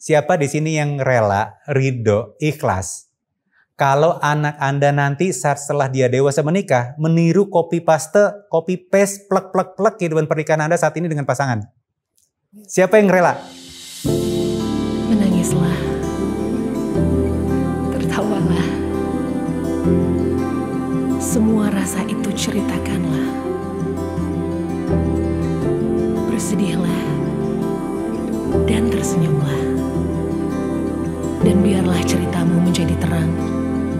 siapa di sini yang rela, ridho, ikhlas kalau anak Anda nanti saat setelah dia dewasa menikah meniru copy paste, plek kehidupan pernikahan Anda saat ini dengan pasangan? Siapa yang rela? Menangislah, tertawalah, semua rasa itu ceritakanlah, bersedihlah, dan tersenyumlah. Dan biarlah ceritamu menjadi terang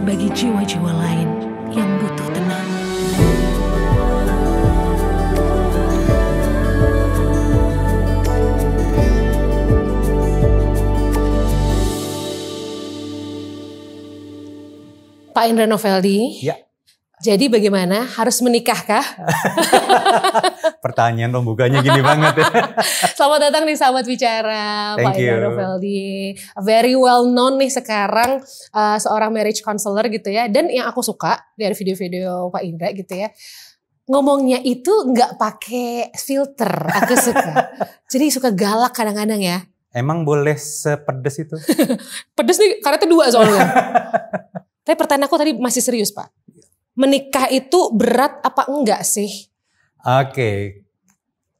bagi jiwa-jiwa lain yang butuh tenang. Pak Indra Noveldi, Ya. Jadi bagaimana? Harus menikahkah? Pertanyaan pembukanya gini banget ya. Selamat datang di Sahabat Bicara, Pak Thank you. Indra Noveldi. Very well known nih sekarang seorang marriage counselor gitu ya. Dan yang aku suka dari video-video Pak Indra gitu ya, ngomongnya itu nggak pakai filter. Aku suka. Jadi suka galak kadang-kadang ya. Emang boleh sepedes itu? Pedes nih karetnya 2 soalnya. Tapi pertanyaan aku tadi masih serius Pak. Menikah itu berat apa enggak sih? Oke.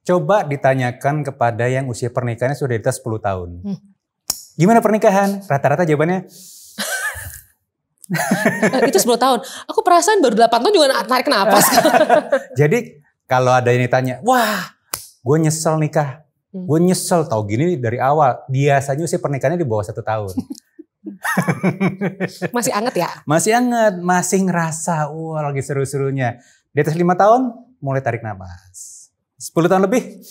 Coba ditanyakan kepada yang usia pernikahannya sudah di atas 10 tahun. Gimana pernikahan? Rata-rata jawabannya itu 10 tahun. Aku perasaan baru 8 tahun juga narik napas. Jadi kalau ada yang ditanya, wah gue nyesel nikah. Gue nyesel tau gini dari awal. Biasanya usia pernikahannya di bawah 1 tahun. Masih anget ya? Masih anget, masih ngerasa wah lagi seru-serunya. Di atas 5 tahun mulai tarik nafas. 10 tahun lebih?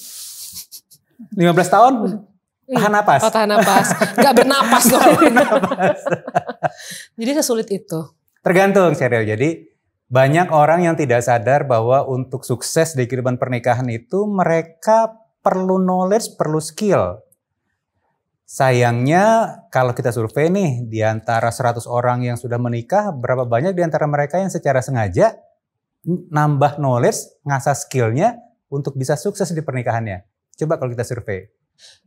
15 tahun? Tahan napas. Oh, tahan napas. Gak bernapas dong. Jadi sesulit itu. Tergantung Sheryl. Jadi banyak orang yang tidak sadar bahwa untuk sukses di kehidupan pernikahan itu mereka perlu knowledge, perlu skill. Sayangnya kalau kita survei nih di antara 100 orang yang sudah menikah, berapa banyak di antara mereka yang secara sengaja nambah knowledge, ngasah skillnya untuk bisa sukses di pernikahannya. Coba kalau kita survei.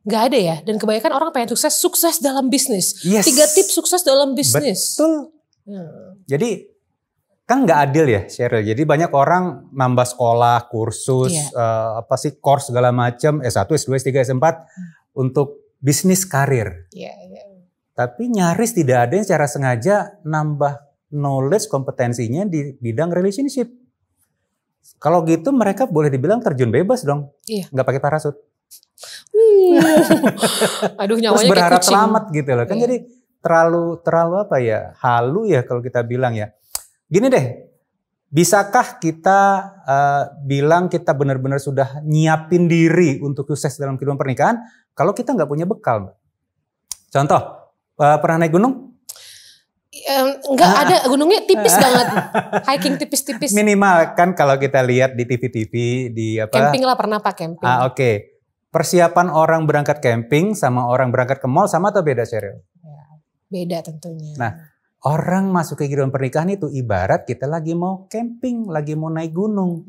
Gak ada ya, dan kebanyakan orang pengen sukses dalam bisnis. Yes. 3 tips sukses dalam bisnis. Betul. Jadi kan nggak adil ya Sheryl. Jadi banyak orang nambah sekolah, kursus, course segala macam, S1, S2, S3, S4 untuk bisnis karir. Tapi nyaris tidak ada yang secara sengaja nambah knowledge kompetensinya di bidang relationship. Kalau gitu mereka boleh dibilang terjun bebas dong. Nggak pakai parasut. Aduh nyawanya terus berharap kayak kucing. selamat gitu loh. Kan jadi terlalu apa ya, halu ya kalau kita bilang ya. Gini deh, bisakah kita bilang kita benar-benar sudah nyiapin diri untuk sukses dalam kehidupan pernikahan kalau kita nggak punya bekal, Mbak? Contoh, pernah naik gunung? Enggak ada, gunungnya tipis banget. Hiking tipis-tipis. Minimal kan kalau kita lihat di TV-TV, di apa? Camping lah pernah Pak, camping. Oke. Persiapan orang berangkat camping sama orang berangkat ke mall sama atau beda, Sheryl? Beda tentunya. Nah, orang masuk ke kehidupan pernikahan itu ibarat kita lagi mau camping, lagi mau naik gunung.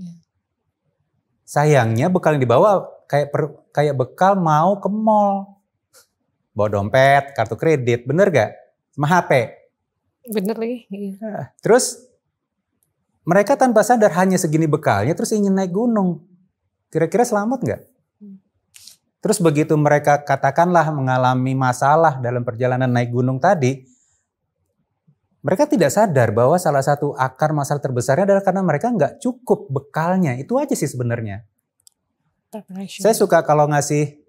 Sayangnya bekal yang dibawa kayak bekal mau ke mall. Bawa dompet, kartu kredit, bener gak? Sama HP. Bener lagi. Terus mereka tanpa sadar hanya segini bekalnya terus ingin naik gunung. Kira-kira selamat gak? Terus begitu mereka katakanlah mengalami masalah dalam perjalanan naik gunung tadi, mereka tidak sadar bahwa salah satu akar masalah terbesarnya adalah karena mereka nggak cukup bekalnya. Itu aja sih sebenarnya. Saya suka kalau ngasih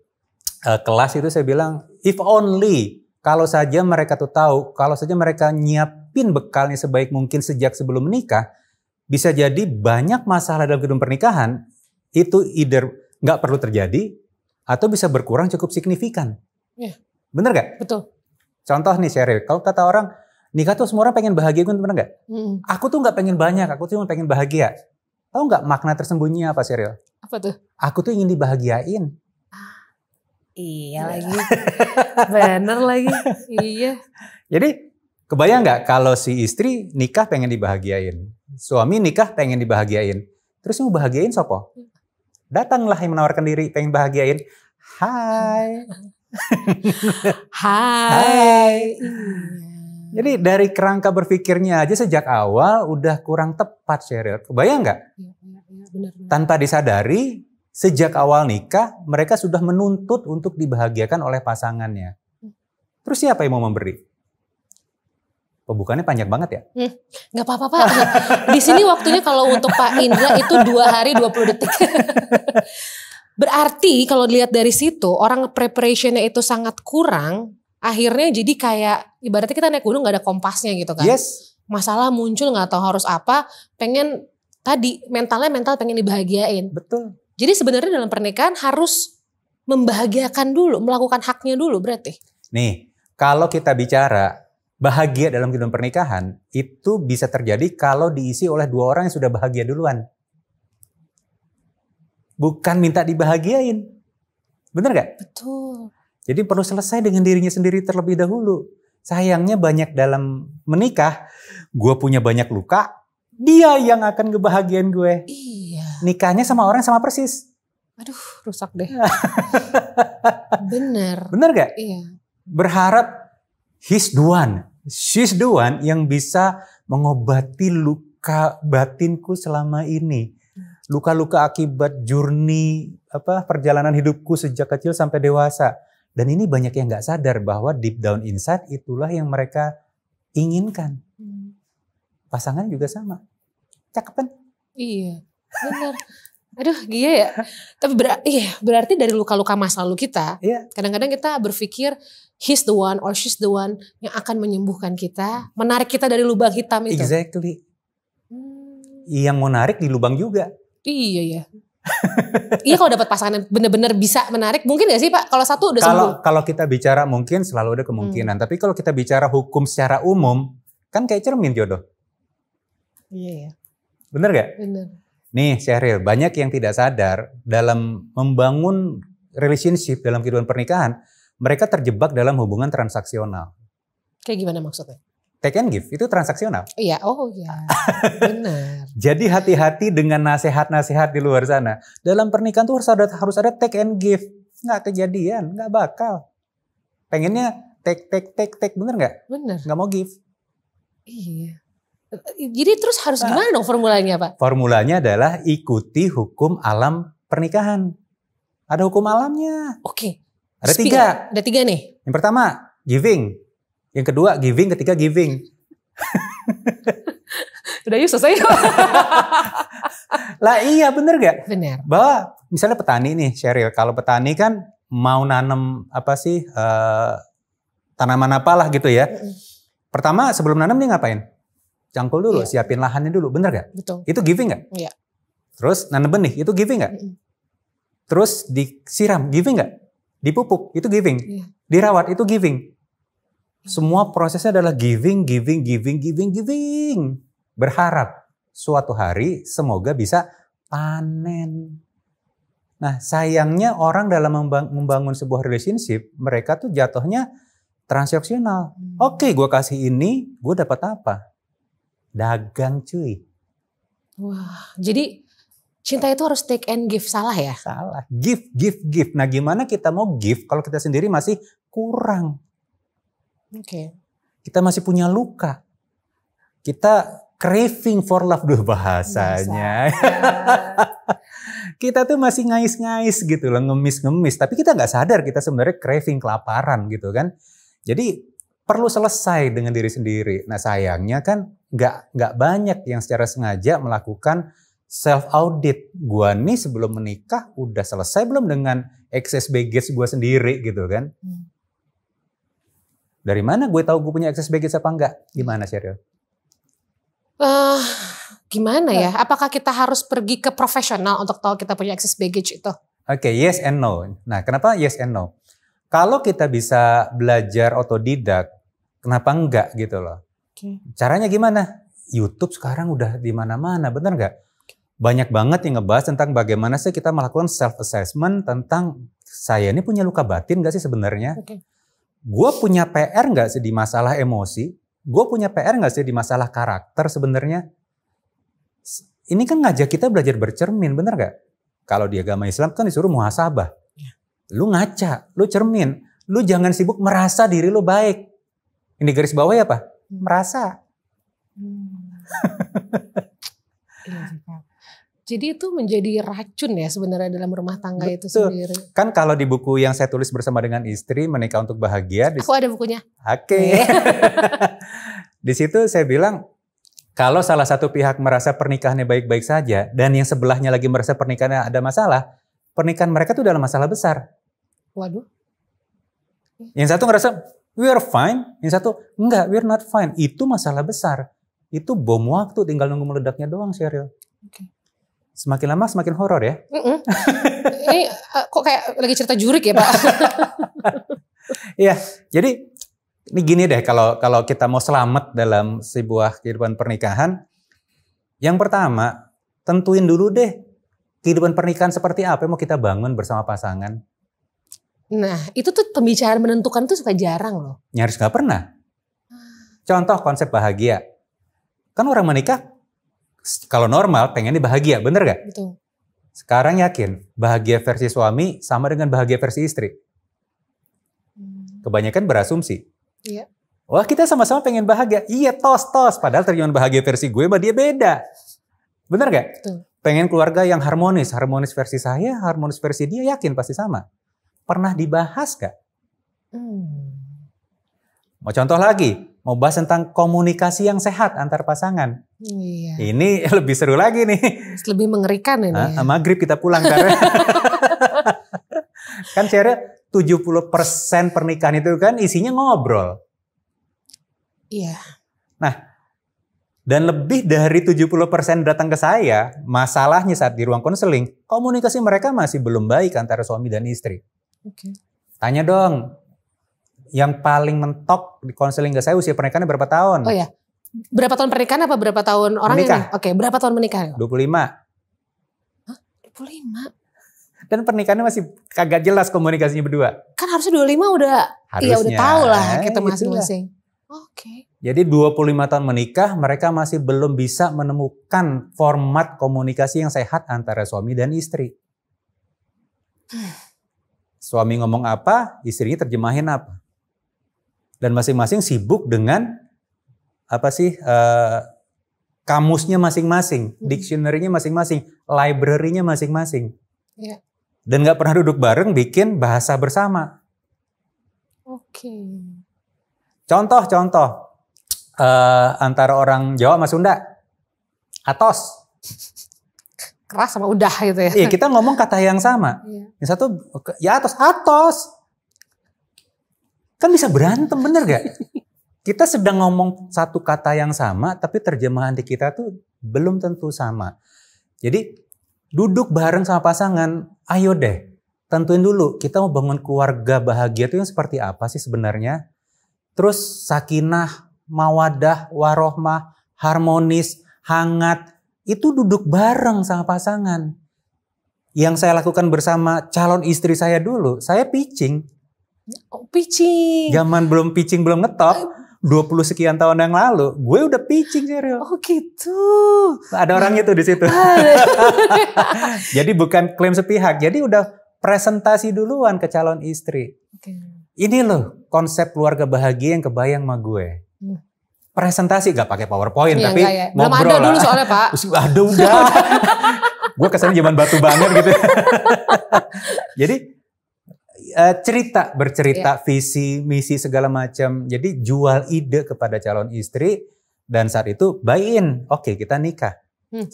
kelas itu saya bilang, if only kalau saja mereka tuh tahu, kalau saja mereka nyiapin bekalnya sebaik mungkin sejak sebelum menikah, bisa jadi banyak masalah dalam kehidupan pernikahan itu either nggak perlu terjadi atau bisa berkurang cukup signifikan. Bener gak? Betul. Contoh nih Sheryl, kalau kata orang nikah tuh semua orang pengen bahagia, bener gak? Aku tuh nggak pengen banyak, aku tuh cuma pengen bahagia. Tahu nggak makna tersembunyinya apa Sheryl? Apa tuh? Aku tuh ingin dibahagiain. Iya lagi. Bener lagi. Iya. Jadi kebayang nggak kalau si istri nikah pengen dibahagiain, suami nikah pengen dibahagiain, terus mau bahagiain sopo? Datanglah yang menawarkan diri pengen bahagiain. Hai, Hai. Jadi dari kerangka berpikirnya aja sejak awal udah kurang tepat, Sheryl. Kebayang nggak? Iya, benar. Tanpa disadari, sejak awal nikah mereka sudah menuntut untuk dibahagiakan oleh pasangannya. Terus siapa yang mau memberi? Pembukaannya panjang banget ya? Nggak apa-apa Pak. Di sini waktunya kalau untuk Pak Indra itu 2 hari 20 detik. Berarti kalau dilihat dari situ orang preparationnya itu sangat kurang. Akhirnya jadi kayak ibaratnya kita naik gunung gak ada kompasnya gitu kan. Yes. Masalah muncul gak tahu harus apa. Pengen tadi mental pengen dibahagiain. Betul. Jadi sebenarnya dalam pernikahan harus membahagiakan dulu. Melakukan haknya dulu berarti. Nih kalau kita bicara bahagia dalam kehidupan pernikahan. Itu bisa terjadi kalau diisi oleh 2 orang yang sudah bahagia duluan. Bukan minta dibahagiain. Bener gak? Betul. Jadi perlu selesai dengan dirinya sendiri terlebih dahulu. Sayangnya banyak dalam menikah, gue punya banyak luka, dia yang akan ngebahagiain gue. Iya. Nikahnya sama orang sama persis. Aduh, rusak deh. Bener. Bener gak? Iya. Berharap he's the one, she's the one yang bisa mengobati luka batinku selama ini. Luka-luka akibat journey perjalanan hidupku sejak kecil sampai dewasa. Dan ini banyak yang gak sadar bahwa deep down inside itulah yang mereka inginkan. Pasangan juga sama. Cakep kan? Iya, benar. Aduh, gila ya. Tapi berarti dari luka-luka masa lalu kita, kadang-kadang kita berpikir he's the one or she's the one yang akan menyembuhkan kita, menarik kita dari lubang hitam itu. Exactly. Yang mau narik di lubang juga. Iya ya. Iya kalau dapat pasangan yang benar-benar bisa menarik, mungkin gak sih Pak? Kalau satu udah sembuh. Kalau kita bicara mungkin selalu ada kemungkinan. Tapi kalau kita bicara hukum secara umum, kan kayak cermin jodoh. Iya ya. Bener gak? Bener. Nih Sheryl, banyak yang tidak sadar dalam membangun relationship dalam kehidupan pernikahan, mereka terjebak dalam hubungan transaksional. Kayak gimana maksudnya? Take and give, itu transaksional. Iya, oh iya, benar. Jadi hati-hati dengan nasihat-nasihat di luar sana. Dalam pernikahan tuh harus ada take and give. Nggak kejadian, nggak bakal. Pengennya take, bener nggak? Bener. Nggak mau give. Iya. Jadi terus harus gimana dong formulanya Pak? Formulanya adalah ikuti hukum alam pernikahan. Ada hukum alamnya. Oke. Ada 3. Ada 3 nih. Yang pertama, giving. Yang kedua, giving. Ketiga, giving. Udah yuk selesai. Lah iya bener gak? Bener. Bahwa misalnya petani nih Sheryl. Kalau petani kan mau nanam tanaman apalah gitu ya. Pertama sebelum nanam dia ngapain? Cangkul dulu, siapin lahannya dulu. Bener gak? Betul. Itu giving gak? Iya. Terus nanam benih, itu giving gak? Terus disiram, giving gak? Dipupuk, itu giving. Iya. Dirawat, itu giving. Semua prosesnya adalah giving. Berharap suatu hari semoga bisa panen. Nah sayangnya orang dalam membangun sebuah relationship, mereka tuh jatuhnya transaksional. Oke, gue kasih ini, gue dapat apa? Dagang cuy. Wah, jadi cinta itu harus take and give, salah ya? Salah. Give. Nah gimana kita mau give kalau kita sendiri masih kurang? Oke. Kita masih punya luka. Kita craving for love dulu bahasanya. Kita tuh masih ngais-ngais gitu loh, ngemis-ngemis. Tapi kita nggak sadar kita sebenarnya craving kelaparan gitu kan. Jadi perlu selesai dengan diri sendiri. Nah sayangnya kan nggak banyak yang secara sengaja melakukan self audit. Gua nih sebelum menikah udah selesai belum dengan excess baggage gua sendiri gitu kan. Dari mana gue tahu gue punya excess baggage apa enggak? Gimana Sheryl? Gimana ya? Apakah kita harus pergi ke profesional untuk tahu kita punya excess baggage itu? Oke, yes and no. Nah, kenapa yes and no? Kalau kita bisa belajar otodidak, kenapa enggak gitu loh? Caranya gimana? YouTube sekarang udah di mana-mana, bener nggak? Banyak banget yang ngebahas tentang bagaimana sih kita melakukan self assessment tentang saya ini punya luka batin nggak sih sebenarnya? Gue punya PR nggak sih di masalah emosi? Gue punya PR nggak sih di masalah karakter sebenarnya? Ini kan ngajak kita belajar bercermin, bener nggak? Kalau di agama Islam kan disuruh muhasabah. Lu ngaca, lu cermin. Lu jangan sibuk merasa diri lu baik. Ini garis bawah ya apa? Merasa. Iya sih, Kak. Jadi itu menjadi racun ya sebenarnya dalam rumah tangga itu Betul. sendiri. Kan kalau di buku yang saya tulis bersama dengan istri, Menikah untuk Bahagia. Aku ada bukunya. Oke. Di situ saya bilang, kalau salah satu pihak merasa pernikahannya baik-baik saja, dan yang sebelahnya lagi merasa pernikahannya ada masalah, pernikahan mereka tuh dalam masalah besar. Waduh. Yang satu ngerasa, we are fine. Yang satu, enggak, we are not fine. Itu masalah besar. Itu bom waktu, tinggal nunggu meledaknya doang, Sheryl. Oke. Semakin lama semakin horor ya. Ini kok kayak lagi cerita jurik ya, Pak? Iya, jadi ini gini deh, kalau kita mau selamat dalam sebuah kehidupan pernikahan, yang pertama, tentuin dulu deh kehidupan pernikahan seperti apa yang mau kita bangun bersama pasangan. Nah, itu tuh pembicaraan menentukan tuh suka jarang loh. Nyaris nggak pernah. Contoh konsep bahagia. Kan orang menikah, kalau normal pengennya bahagia, bener gak? Betul. Sekarang yakin, bahagia versi suami sama dengan bahagia versi istri. Kebanyakan berasumsi. Iya. Wah, kita sama-sama pengen bahagia. Iya, tos. Padahal terjemahan bahagia versi gue sama dia beda. Bener gak? Betul. Pengen keluarga yang harmonis. Harmonis versi saya, harmonis versi dia, yakin pasti sama. Pernah dibahas gak? Mau contoh lagi, mau bahas tentang komunikasi yang sehat antar pasangan. Iya. Ini lebih seru lagi nih. Lebih mengerikan ini. Maghrib kita pulang karena kan Sheryl 70% pernikahan itu kan isinya ngobrol. Iya. Nah, dan lebih dari 70% datang ke saya, masalahnya saat di ruang konseling, komunikasi mereka masih belum baik antara suami dan istri. Oke. Tanya dong, yang paling mentok di konseling ke saya usia pernikahannya berapa tahun? Oh ya, berapa tahun pernikahan apa berapa tahun orangnya Menikah. nih? Oke, berapa tahun menikah? 25. Hah? 25? Dan pernikahannya masih kagak jelas komunikasinya berdua. Kan harusnya 25 udah, iya udah Harusnya. tahu lah kita Itulah. masing-masing. Oke. Jadi 25 tahun menikah, mereka masih belum bisa menemukan format komunikasi yang sehat antara suami dan istri. Suami ngomong apa, istrinya terjemahin apa. Dan masing-masing sibuk dengan kamusnya masing-masing, dictionary-nya masing-masing, library-nya masing-masing. Iya. Dan nggak pernah duduk bareng bikin bahasa bersama. Oke. Contoh antara orang Jawa sama Sunda, atos. Keras sama udah gitu ya. Iya, kita ngomong kata yang sama. Iya. Yang satu, ya atos. Kan bisa berantem, bener gak? Kita sedang ngomong satu kata yang sama, tapi terjemahan di kita tuh belum tentu sama. Jadi duduk bareng sama pasangan, ayo deh, tentuin dulu kita mau bangun keluarga bahagia itu yang seperti apa sih sebenarnya. Terus sakinah, mawadah, warohmah, harmonis, hangat, itu duduk bareng sama pasangan. Yang saya lakukan bersama calon istri saya dulu, saya pitching. Oh, pitching. Zaman belum pitching, belum ngetop, 20 sekian tahun yang lalu, gue udah pitching Sheryl. Oh gitu. Ada orangnya tuh di situ. Jadi bukan klaim sepihak, jadi udah presentasi duluan ke calon istri. Oke. Ini loh konsep keluarga bahagia yang kebayang sama gue. Presentasi gak pakai PowerPoint, Iya, tapi enggak ya. Belum ngobrol ada dulu soalnya Pak. Ada udah. Gue kesannya zaman batu banget gitu. Jadi bercerita visi, misi segala macam. Jadi jual ide kepada calon istri dan saat itu buy in. Oke, kita nikah.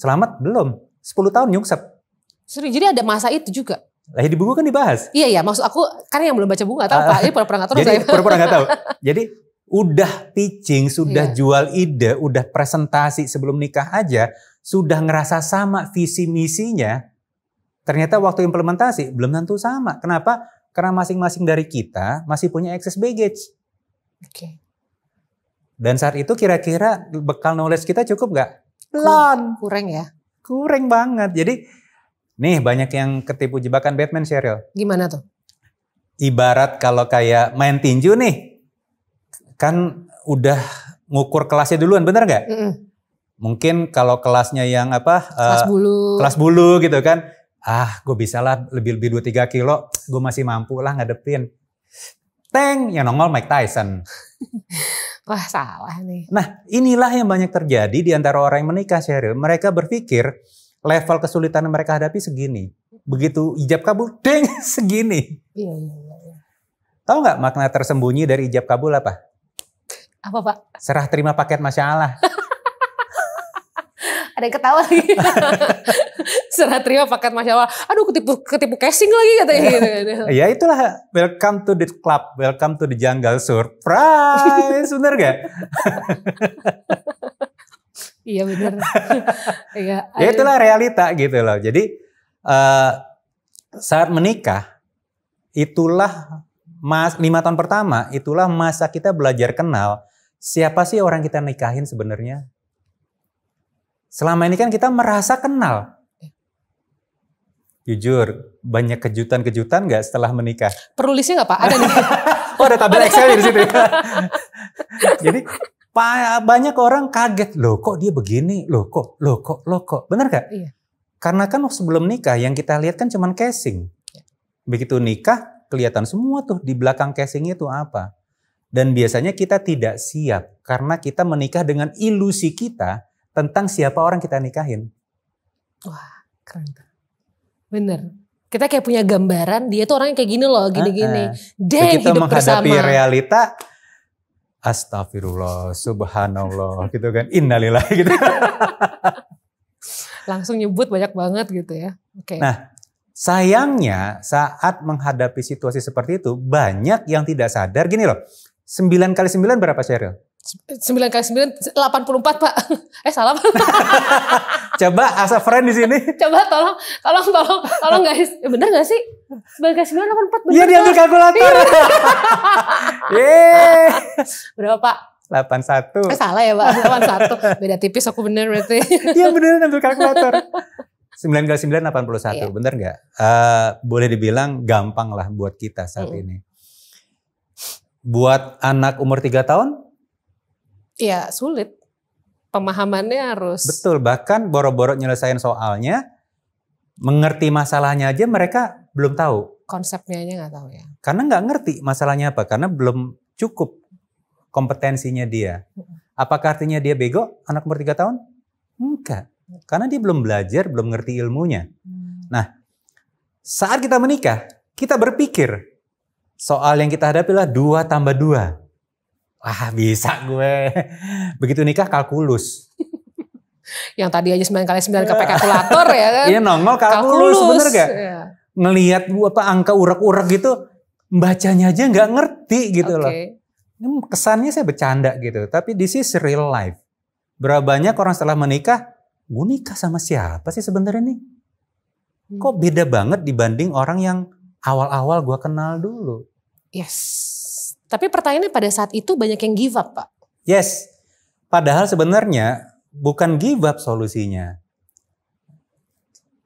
Selamat belum? 10 tahun nyungsep. Jadi ada masa itu juga. Lah di buku kan dibahas. Iya, maksud aku kan yang belum baca buku gak tahu Pak. Ini pura-pura gak tahu. Jadi pura-pura gak tahu. Jadi udah pitching, sudah jual ide, udah presentasi sebelum nikah aja, sudah ngerasa sama visi misinya. Ternyata waktu implementasi belum tentu sama. Kenapa? Karena masing-masing dari kita masih punya excess baggage. Oke. Dan saat itu kira-kira bekal knowledge kita cukup nggak? Belum. Kurang ya? Kurang banget. Jadi nih banyak yang ketipu jebakan Batman, Sheryl. Gimana tuh? Ibarat kalau kayak main tinju nih, kan udah ngukur kelasnya duluan, bener nggak? Mungkin kalau kelasnya yang kelas bulu gitu kan. Gue bisa lah lebih 2-3 kilo, gue masih mampu lah ngadepin. Teng, yang nongol Mike Tyson. Wah salah nih. Nah, inilah yang banyak terjadi di antara orang yang menikah, Sheryl. Mereka berpikir level kesulitan yang mereka hadapi segini. Begitu ijab kabul, deng, segini. Iya. Tahu nggak makna tersembunyi dari ijab kabul apa? Apa Pak? Serah terima paket Masya Allah. Ada yang ketawa lagi. Serah terima paket Masya Allah. Aduh ketipu casing lagi katanya gitu. Ya itulah, welcome to the club, welcome to the jungle, surprise, bener gak? Iya bener. Iya. Ya itulah realita gitu loh. Jadi saat menikah, itulah 5 tahun pertama, itulah masa kita belajar kenal siapa sih orang kita nikahin sebenarnya. Selama ini kan kita merasa kenal. Jujur, banyak kejutan-kejutan nggak setelah menikah? Perlu listnya nggak Pak? Ada nih. Oh ada tabel Excel di situ. Jadi banyak orang kaget, loh kok dia begini, loh kok, benar gak? Iya. Karena kan sebelum nikah yang kita lihat kan cuman casing. Begitu nikah kelihatan semua tuh di belakang casing itu apa. Dan biasanya kita tidak siap karena kita menikah dengan ilusi kita tentang siapa orang kita nikahin. Wah, keren. Bener. Kita kayak punya gambaran, dia tuh orangnya kayak gini loh, gini-gini. Deng, kita hidup menghadapi bersama. realita, astagfirullah, subhanallah, gitu kan, innalillahi gitu. Langsung nyebut banyak banget gitu ya. Oke. Nah, sayangnya saat menghadapi situasi seperti itu, banyak yang tidak sadar, gini loh, 9 kali 9 berapa, Sheryl? 9 kali 9, 84 Pak. Salah Pak. Coba as a friend di sini. Coba tolong guys. Bener gak sih? 9 kali 9, 84 bener. Iya diambil kalkulator. Yeay. Berapa Pak? 81. Salah ya Pak, 81. Beda tipis aku bener berarti. Iya bener ambil kalkulator. 9 kali 9, 81. Iya. Bener gak? Boleh dibilang gampang lah buat kita saat ini. Buat anak umur 3 tahun? Iya sulit. Pemahamannya harus. Betul, bahkan boro-boro nyelesain soalnya, mengerti masalahnya aja mereka belum tahu. Konsepnya aja gak tahu ya. Karena nggak ngerti masalahnya apa, karena belum cukup kompetensinya dia. Apakah artinya dia bego anak umur 3 tahun? Enggak. Karena dia belum belajar, belum ngerti ilmunya. Nah, saat kita menikah, kita berpikir soal yang kita hadapi adalah 2 tambah 2. Wah bisa gue. Begitu nikah kalkulus. Yang tadi aja 9 kali 9 pakai kalkulator ya kan. Iya nongol kalkulus, bener gak? Iya. Ngelihat angka urak-urak gitu, bacanya aja nggak ngerti gitu loh. Kesannya saya bercanda gitu, tapi this is real life. Berapa banyak orang setelah menikah, gue nikah sama siapa sih sebenarnya nih? Kok beda banget dibanding orang yang awal-awal gue kenal dulu. Yes. Tapi pertanyaannya pada saat itu banyak yang give up Pak. Yes. Padahal sebenarnya bukan give up solusinya.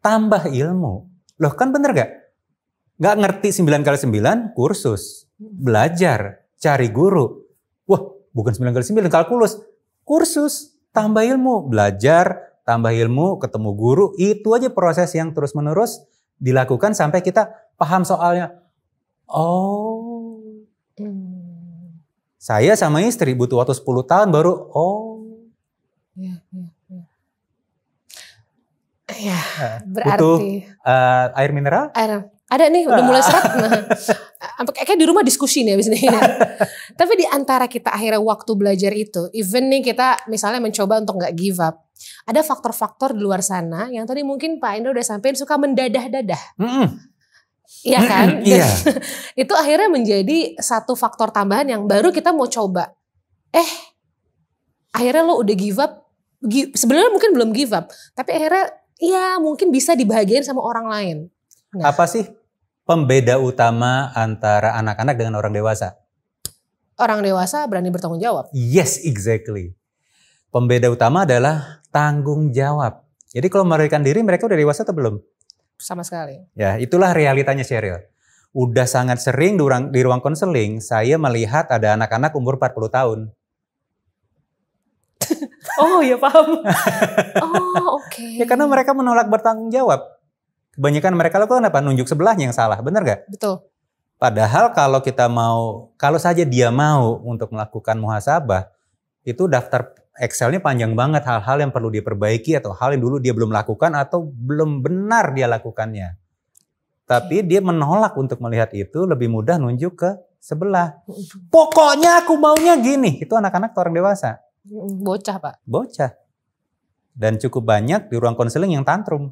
Tambah ilmu. Loh kan bener gak? Gak ngerti 9 kali 9 kursus. Belajar. Cari guru. Wah bukan 9 kali 9 kalkulus. Kursus. Tambah ilmu. Belajar. Tambah ilmu. Ketemu guru. Itu aja proses yang terus menerus dilakukan sampai kita paham soalnya. Oh. Saya sama istri butuh waktu 10 tahun baru Ya, berarti butuh air mineral? Ada nih udah mulai seret. Kayak di rumah diskusi nih abis ini. Tapi di antara kita akhirnya waktu belajar itu, even nih kita misalnya mencoba untuk nggak give up, ada faktor-faktor di luar sana yang tadi mungkin Pak Indra udah sampein suka mendadah-dadah. Iya kan? Iya. Itu akhirnya menjadi satu faktor tambahan yang baru kita mau coba. Akhirnya lo udah give up. Sebenarnya mungkin belum give up. Tapi akhirnya ya mungkin bisa dibahagiain sama orang lain. Nah. Apa sih pembeda utama antara anak-anak dengan orang dewasa? Orang dewasa berani bertanggung jawab. Yes, exactly. Pembeda utama adalah tanggung jawab. Jadi kalau melarikan diri mereka udah dewasa atau belum? Sama sekali. Ya, itulah realitanya Sheryl. Udah sangat sering di ruang konseling saya melihat ada anak-anak umur 40 tahun. Oh ya paham. Oh oke. Ya karena mereka menolak bertanggung jawab. Kebanyakan mereka lakukan apa? Nunjuk sebelahnya yang salah, benar gak? Betul. Padahal kalau saja dia mau untuk melakukan muhasabah, itu daftar Excel-nya panjang banget, hal-hal yang perlu diperbaiki atau hal yang dulu dia belum lakukan atau belum benar dia lakukannya. Tapi dia menolak untuk melihat itu, lebih mudah nunjuk ke sebelah. Pokoknya aku maunya gini. Itu anak-anak atau orang dewasa? Bocah, Pak. Bocah. Dan cukup banyak di ruang konseling yang tantrum.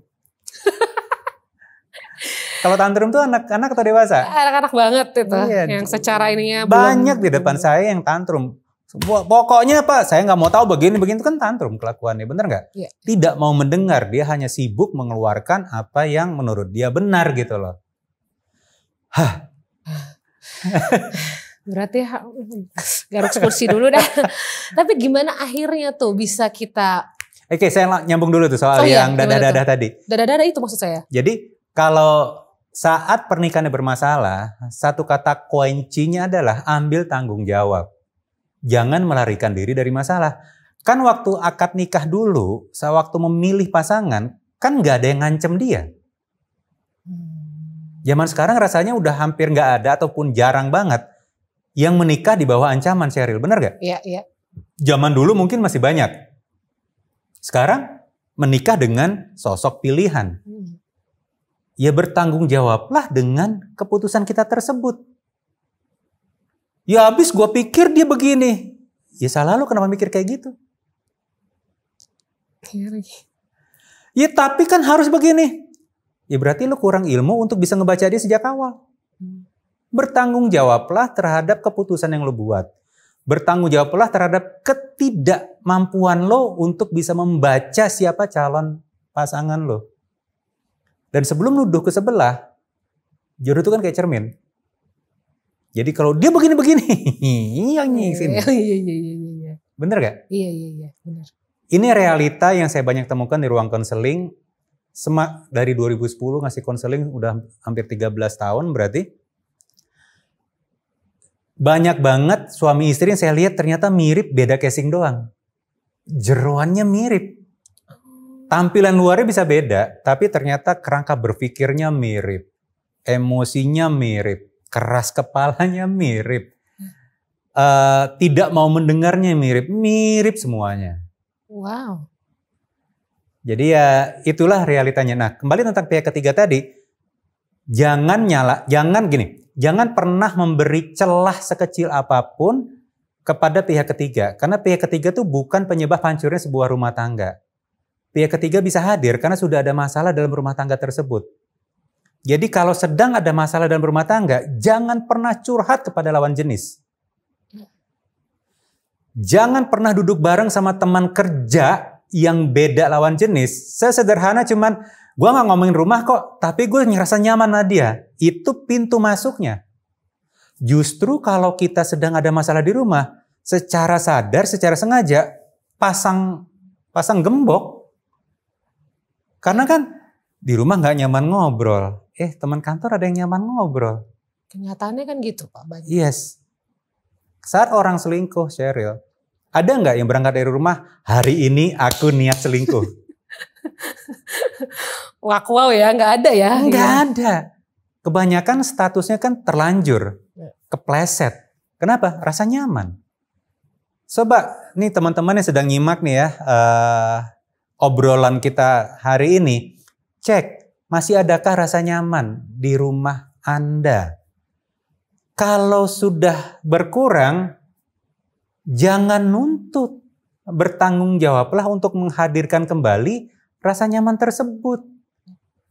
Kalau tantrum tuh anak-anak atau dewasa? Anak-anak banget itu. Iya. Yang secara ininya banyak di depan saya yang tantrum. Pokoknya Pak, saya nggak mau tahu begini-begini, itu kan tantrum kelakuannya, bener nggak? Iya. Tidak mau mendengar, dia hanya sibuk mengeluarkan apa yang menurut dia benar gitu loh. Berarti garuk kursi dulu dah. Tapi gimana akhirnya tuh bisa kita... Oke, saya nyambung dulu tuh soal yang dada-dada tadi. Dada-dada itu maksud saya. Jadi kalau saat pernikahannya bermasalah, satu kata kuncinya adalah ambil tanggung jawab. Jangan melarikan diri dari masalah. Kan waktu akad nikah dulu, sewaktu memilih pasangan, kan nggak ada yang ngancem dia. Zaman sekarang rasanya udah hampir nggak ada ataupun jarang banget yang menikah di bawah ancaman, Sheryl. Bener nggak? Iya, iya. Zaman dulu mungkin masih banyak. Sekarang menikah dengan sosok pilihan. Ya bertanggung jawablah dengan keputusan kita tersebut. Ya habis gue pikir dia begini. Ya salah lu kenapa mikir kayak gitu? Ya tapi kan harus begini. Ya berarti lu kurang ilmu untuk bisa ngebaca dia sejak awal. Bertanggung jawablah terhadap keputusan yang lu buat. Bertanggung jawablah terhadap ketidakmampuan lo untuk bisa membaca siapa calon pasangan lo. Dan sebelum nuduh ke sebelah, jodoh itu kan kayak cermin. Jadi kalau dia begini-begini, yang sini. Iya. Bener gak? Iya, bener. Ini realita yang saya banyak temukan di ruang konseling. Dari 2010 ngasih konseling udah hampir 13 tahun berarti. Banyak banget suami istri yang saya lihat ternyata mirip, beda casing doang. Jeroannya mirip. Tampilan luarnya bisa beda, tapi ternyata kerangka berpikirnya mirip. Emosinya mirip. Keras kepalanya mirip. Tidak mau mendengarnya mirip. Mirip semuanya. Wow. Jadi ya itulah realitanya. Nah, kembali tentang pihak ketiga tadi. Jangan pernah memberi celah sekecil apapun kepada pihak ketiga. Karena pihak ketiga itu bukan penyebab hancurnya sebuah rumah tangga. Pihak ketiga bisa hadir karena sudah ada masalah dalam rumah tangga tersebut. Jadi kalau sedang ada masalah dalam rumah tangga, jangan pernah curhat kepada lawan jenis. Jangan pernah duduk bareng sama teman kerja yang beda lawan jenis. Sesederhana cuman, gue gak ngomongin rumah kok, tapi gue ngerasa nyaman sama dia. Itu pintu masuknya. Justru kalau kita sedang ada masalah di rumah, secara sadar, secara sengaja, pasang gembok. Karena kan di rumah gak nyaman ngobrol. Teman kantor ada yang nyaman ngobrol. Kenyataannya kan gitu Pak. Banyak. Yes. Saat orang selingkuh, Sheryl, ada nggak yang berangkat dari rumah, hari ini aku niat selingkuh? Wow ya, nggak ada ya? Nggak ada. Kebanyakan statusnya kan terlanjur, kepleset. Kenapa? Rasa nyaman. Coba nih teman-teman yang sedang nyimak nih ya, obrolan kita hari ini, cek masih adakah rasa nyaman di rumah Anda? Kalau sudah berkurang, jangan nuntut, bertanggung jawablah untuk menghadirkan kembali rasa nyaman tersebut.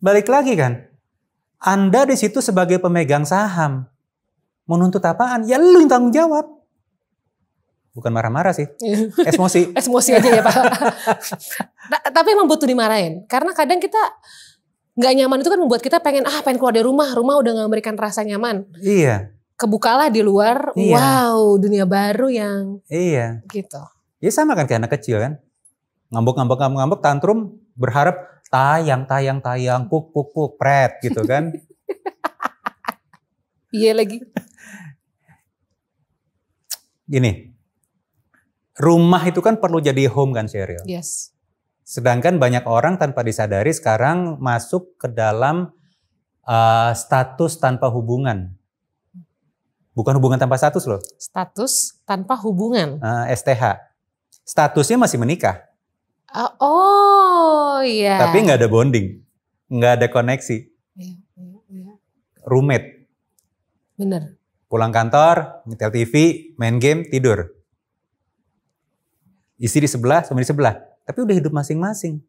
Balik lagi kan, Anda di situ sebagai pemegang saham, menuntut apaan? Ya lu yang tanggung jawab. Bukan marah-marah sih, emosi. Emosi aja ya Pak. Tapi emang butuh dimarahin. Karena kadang kita nggak nyaman itu kan membuat kita pengen keluar dari rumah. Rumah udah nggak memberikan rasa nyaman. Iya. Kebukalah di luar, iya. Wow, dunia baru yang gitu. Ya sama kan kayak anak kecil kan. Ngambek, tantrum, berharap tayang, puk, pret gitu kan. Iya lagi. Gini. Rumah itu kan perlu jadi home kan, Sheryl? Yes. Sedangkan banyak orang tanpa disadari sekarang masuk ke dalam status tanpa hubungan. Bukan hubungan tanpa status loh. Status tanpa hubungan. STH. Statusnya masih menikah. Oh iya. Tapi nggak ada bonding. Nggak ada koneksi. Iya. Roommate. Bener. Pulang kantor, nyetel TV, main game, tidur. Istri di sebelah, suami di sebelah. Tapi udah hidup masing-masing.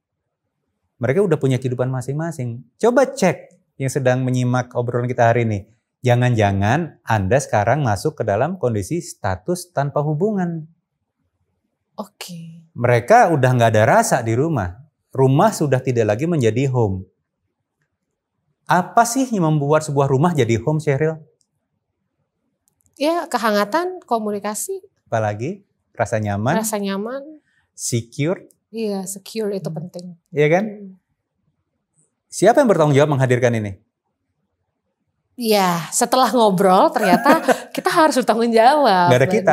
Mereka udah punya kehidupan masing-masing. Coba cek yang sedang menyimak obrolan kita hari ini. Jangan-jangan Anda sekarang masuk ke dalam kondisi status tanpa hubungan. Oke. Mereka udah nggak ada rasa di rumah. Rumah sudah tidak lagi menjadi home. Apa sih yang membuat sebuah rumah jadi home, Sheryl? Ya, kehangatan, komunikasi. Apalagi rasa nyaman. Rasa nyaman. Secure. Iya, secure itu penting. Iya kan? Siapa yang bertanggung jawab menghadirkan ini? Ya, setelah ngobrol ternyata kita harus bertanggung jawab. Gak ada kita.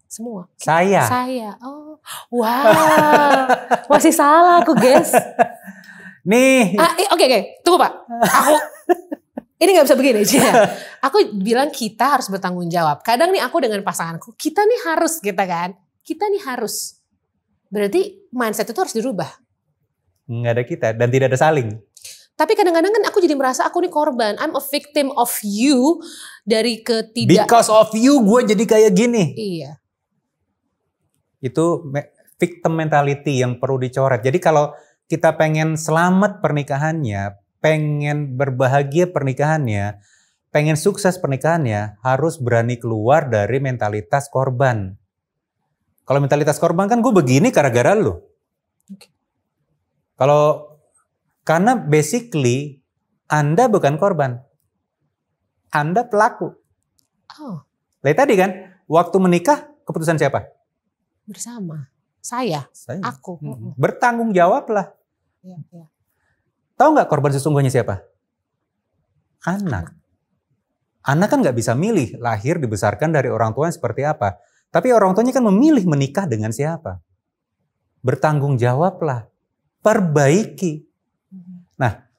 Semua. Saya. Oh, wow. Masih salah aku, guys. Nih. Oke. Tunggu, Pak. Ini gak bisa begini. Aku bilang kita harus bertanggung jawab. Kadang nih aku dengan pasanganku, kita nih harus Kita nih harus. Berarti mindset itu harus dirubah. Nggak ada kita dan tidak ada saling. Tapi kadang-kadang kan aku jadi merasa aku nih korban. I'm a victim of you dari ketidak. Because of you gue jadi kayak gini. Iya. Itu victim mentality yang perlu dicoret. Jadi kalau kita pengen selamat pernikahannya, pengen berbahagia pernikahannya, pengen sukses pernikahannya, harus berani keluar dari mentalitas korban. Kalau mentalitas korban kan gue begini gara-gara lu. Okay. Karena basically Anda bukan korban. Anda pelaku. Oh. Lihat tadi kan, waktu menikah keputusan siapa? Bersama. Saya. Aku. Bertanggung jawablah. Ya. Tahu nggak korban sesungguhnya siapa? Anak. Anak kan nggak bisa milih lahir dibesarkan dari orang tua yang seperti apa. Tapi orang tuanya kan memilih menikah dengan siapa. Bertanggung jawablah. Perbaiki. Nah,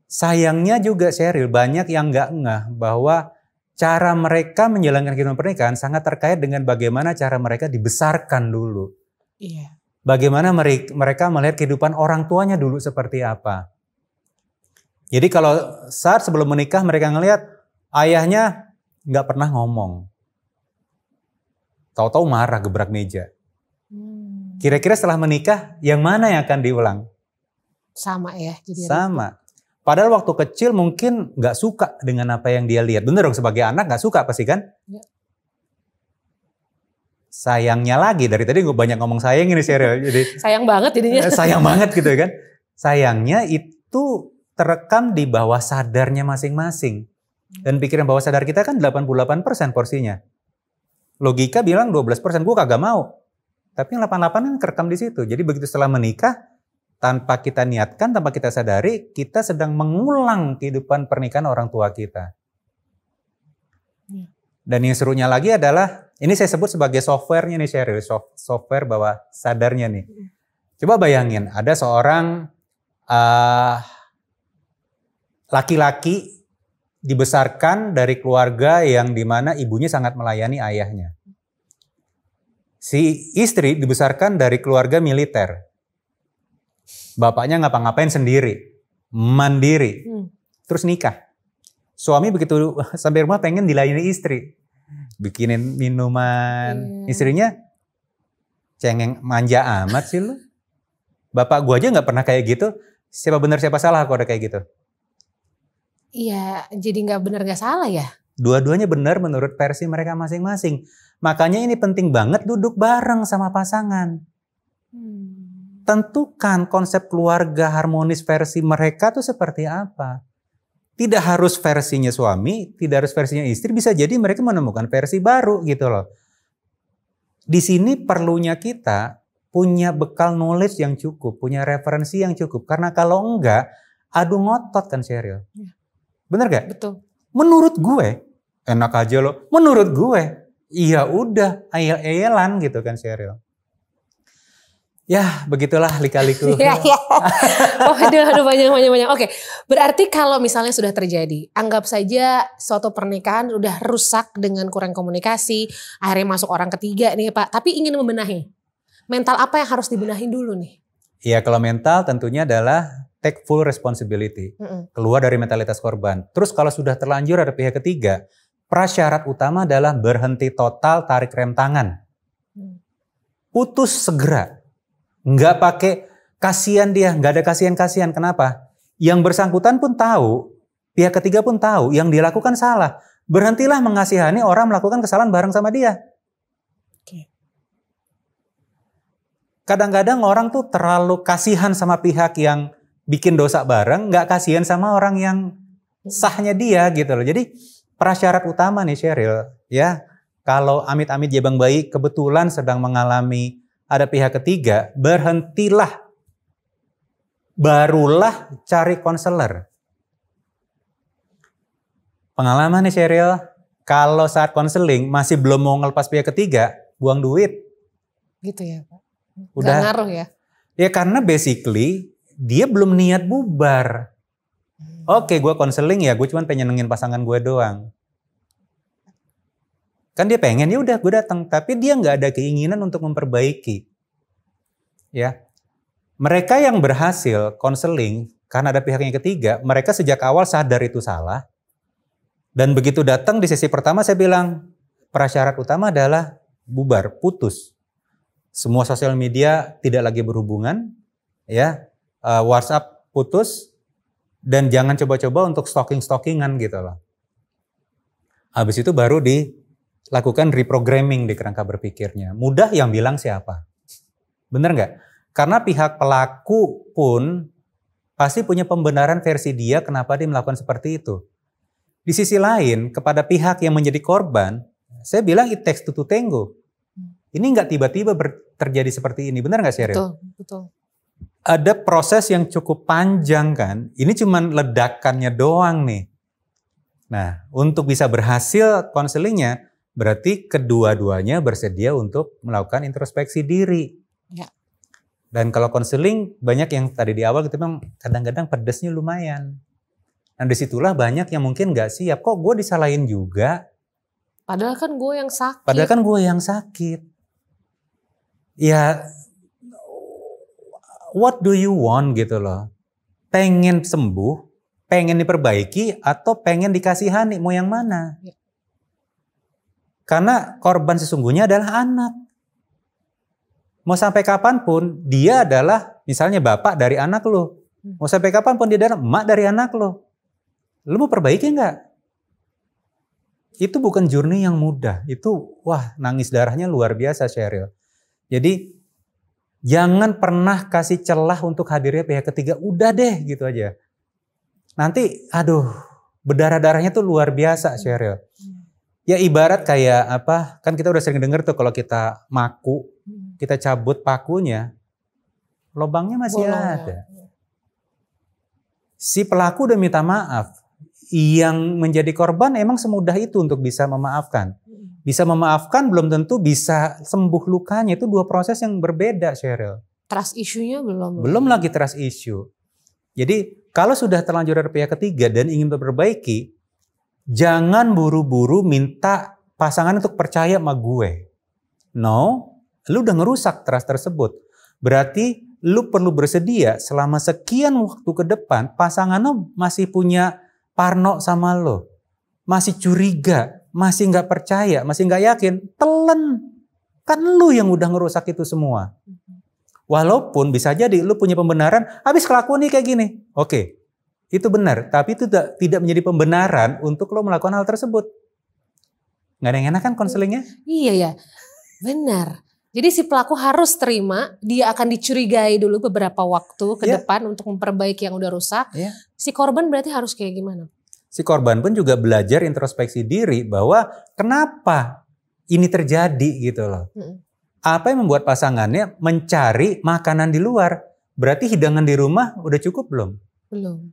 sayangnya juga Sheryl, banyak yang nggak ngeh bahwa cara mereka menjalankan kehidupan pernikahan sangat terkait dengan bagaimana cara mereka dibesarkan dulu. Iya. Bagaimana mereka melihat kehidupan orang tuanya dulu seperti apa. Jadi kalau saat sebelum menikah mereka ngelihat ayahnya nggak pernah ngomong. Tahu-tahu marah gebrak meja. Kira-kira setelah menikah yang mana yang akan diulang? Sama ya. Jadi sama. Padahal waktu kecil mungkin nggak suka dengan apa yang dia lihat. Bener dong, sebagai anak nggak suka pasti kan? Ya. Sayangnya lagi, dari tadi gue banyak ngomong sayang ini Sheryl. Jadi sayang banget jadinya. Sayang banget gitu kan. Sayangnya itu terekam di bawah sadarnya masing-masing. Dan pikiran bawah sadar kita kan 88% porsinya. Logika bilang 12%, gue kagak mau. Tapi yang 88 kan kerekam di situ. Jadi begitu setelah menikah, tanpa kita niatkan, tanpa kita sadari, kita sedang mengulang kehidupan pernikahan orang tua kita. Dan yang serunya lagi adalah, ini saya sebut sebagai softwarenya nih Sheryl, software bawah sadarnya nih. Coba bayangin, ada seorang laki-laki dibesarkan dari keluarga yang dimana ibunya sangat melayani ayahnya. Si istri dibesarkan dari keluarga militer. Bapaknya ngapa-ngapain sendiri, mandiri, terus nikah. Suami begitu sampai rumah pengen dilayani istri, bikinin minuman. Istrinya cengeng, manja amat sih lu. Bapak gua aja nggak pernah kayak gitu. Siapa benar siapa salah kalau ada kayak gitu? Iya, jadi nggak benar nggak salah ya. Dua-duanya benar menurut versi mereka masing-masing. Makanya ini penting banget duduk bareng sama pasangan. Tentukan konsep keluarga harmonis versi mereka tuh seperti apa. Tidak harus versinya suami, tidak harus versinya istri, bisa jadi mereka menemukan versi baru gitu loh. Di sini perlunya kita punya bekal knowledge yang cukup, punya referensi yang cukup. Karena kalau enggak, adu ngotot kan Sheryl. Bener gak? Betul. Menurut gue, enak aja loh. Menurut gue, iya udah, ayel-ayelan gitu kan Sheryl. Ya, begitulah lika-liku. Iya, iya. Oh, aduh, banyak. Oke, berarti kalau misalnya sudah terjadi, anggap saja suatu pernikahan udah rusak dengan kurang komunikasi, akhirnya masuk orang ketiga nih Pak, tapi ingin membenahi. Mental apa yang harus dibenahi dulu nih? Ya, kalau mental tentunya adalah take full responsibility. Keluar dari mentalitas korban. Terus kalau sudah terlanjur ada pihak ketiga, prasyarat utama adalah berhenti total, tarik rem tangan. Putus segera. Nggak pakai kasihan dia, nggak ada kasihan-kasihan. Kenapa? Yang bersangkutan pun tahu, pihak ketiga pun tahu, yang dilakukan salah. Berhentilah mengasihani orang melakukan kesalahan bareng sama dia. Kadang-kadang orang tuh terlalu kasihan sama pihak yang bikin dosa bareng, nggak kasihan sama orang yang sahnya dia gitu loh. Jadi prasyarat utama nih Sheryl, ya kalau amit-amit jabang bayi kebetulan sedang mengalami ada pihak ketiga, berhentilah. Barulah cari konselor. Pengalaman nih Sheryl, kalau saat konseling masih belum mau ngelepas pihak ketiga, buang duit. Gitu ya Pak? Udah. Gak ngaruh ya? Ya karena basically dia belum niat bubar. Oke, gue konseling ya, gue cuma pengen nyenengin pasangan gue doang. Kan dia pengen, ya udah gue datang, tapi dia nggak ada keinginan untuk memperbaiki. Ya, mereka yang berhasil konseling karena ada pihak yang ketiga, mereka sejak awal sadar itu salah. Dan begitu datang di sesi pertama saya bilang prasyarat utama adalah bubar, putus. Semua sosial media tidak lagi berhubungan, ya, WhatsApp putus, dan jangan coba-coba untuk stalking-stalkingan gitu loh. Habis itu baru dilakukan reprogramming di kerangka berpikirnya. Mudah yang bilang siapa? Bener nggak? Karena pihak pelaku pun pasti punya pembenaran versi dia kenapa dia melakukan seperti itu. Di sisi lain, kepada pihak yang menjadi korban, saya bilang it takes two to tango. Ini nggak tiba-tiba terjadi seperti ini. Benar nggak Sheryl? Betul. Ada proses yang cukup panjang kan. Ini cuma ledakannya doang nih. Nah, untuk bisa berhasil konselingnya, berarti kedua-duanya bersedia untuk melakukan introspeksi diri. Ya. Dan kalau konseling, banyak yang tadi di awal kita bilang kadang-kadang pedesnya lumayan. Nah disitulah banyak yang mungkin nggak siap. Kok gue disalahin juga? Padahal kan gue yang sakit. Ya, what do you want gitu loh? Pengen sembuh, pengen diperbaiki, atau pengen dikasihani, mau yang mana? Ya. Karena korban sesungguhnya adalah anak. Mau sampai kapanpun dia adalah misalnya bapak dari anak lo. Mau sampai kapanpun dia adalah emak dari anak lo. Lo mau perbaiki nggak? Itu bukan journey yang mudah. Itu wah nangis darahnya luar biasa Sheryl. Jadi jangan pernah kasih celah untuk hadirnya pihak ketiga. Udah deh gitu aja. Nanti aduh berdarah-darahnya tuh luar biasa Sheryl. Ya ibarat kayak apa? Kan kita udah sering denger tuh kalau kita maku, kita cabut pakunya, lubangnya masih ada. Si pelaku udah minta maaf. Yang menjadi korban emang semudah itu untuk bisa memaafkan. Bisa memaafkan belum tentu bisa sembuh lukanya. Itu dua proses yang berbeda Sheryl. Trust issue-nya belum. Belum lagi trust issue. Jadi kalau sudah terlanjur dari pihak ketiga dan ingin memperbaiki, jangan buru-buru minta pasangan untuk percaya sama gue. No, lu udah ngerusak trust tersebut. Berarti lu perlu bersedia selama sekian waktu ke depan pasangan lu masih punya parno sama lo. Masih curiga, masih nggak percaya, masih nggak yakin. Telan. Kan lu yang udah ngerusak itu semua. Walaupun bisa jadi lu punya pembenaran, habis kelakuan nih kayak gini. Oke, itu benar. Tapi itu tidak menjadi pembenaran untuk lo melakukan hal tersebut. Nggak ada yang enak kan konselingnya? Iya ya, benar. Jadi si pelaku harus terima, dia akan dicurigai dulu beberapa waktu ke depan untuk memperbaiki yang udah rusak. Si korban berarti harus kayak gimana? Si korban pun juga belajar introspeksi diri bahwa kenapa ini terjadi gitu loh. Apa yang membuat pasangannya mencari makanan di luar? Berarti hidangan di rumah udah cukup belum? Belum.